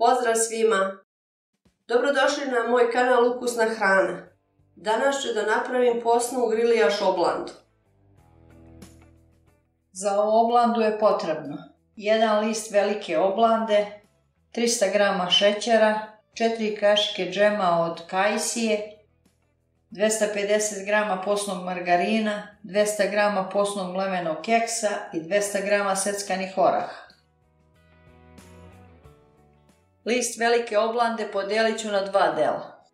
Pozdrav svima! Dobrodošli na moj kanal Ukusna hrana. Danas ću da napravim posnu grilijaš oblandu. Za ovu oblandu je potrebno 1 list velike oblande, 300 g šećera, 4 kašike džema od kajsije, 250 g posnog margarina, 200 g posnog mlevenog keksa i 200 g seckanih oraha. List velike oblande podijelit ću na 2 dela.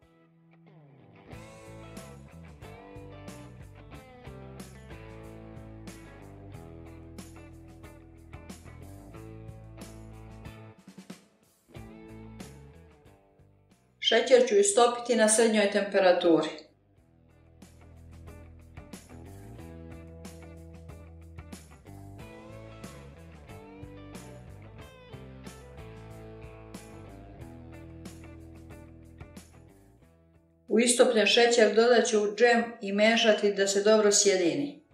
Šećer ću istopiti na srednjoj temperaturi. U istopljen šećer dodat ću džem i mešati da se dobro sjedini.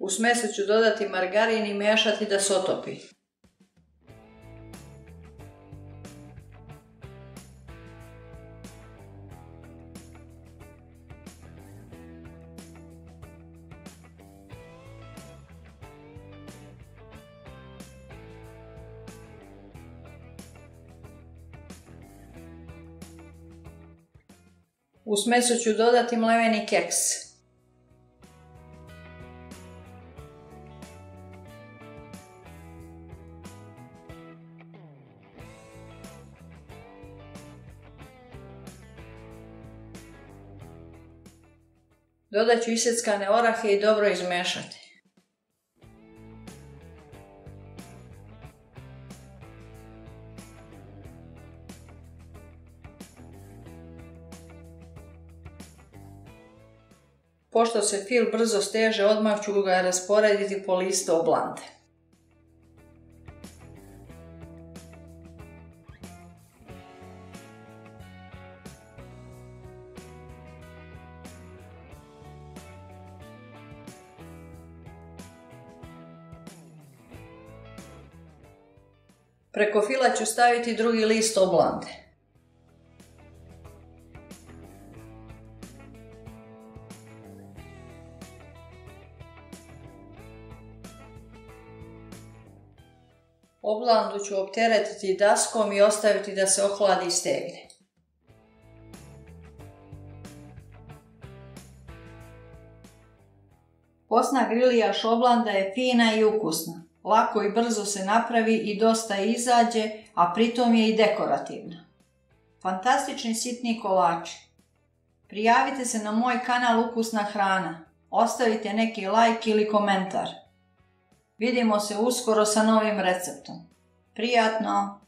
U smesu ću dodati margarin i mešati da se otopi. U smesu ću dodati mleveni keks. Dodat ću iseckane orahe i dobro izmešati. Pošto se fil brzo steže, odmah ću ga rasporediti po listu oblande. Preko fila ću staviti drugi list oblande. Oblandu ću opteretiti daskom i ostaviti da se ohladi i stegne. Posna grilijaš oblanda je fina i ukusna. Lako i brzo se napravi i dosta izađe, a pritom je i dekorativna. Fantastični sitni kolači. Prijavite se na moj kanal Ukusna hrana. Ostavite neki like ili komentar. Vidimo se uskoro sa novim receptom. Prijatno!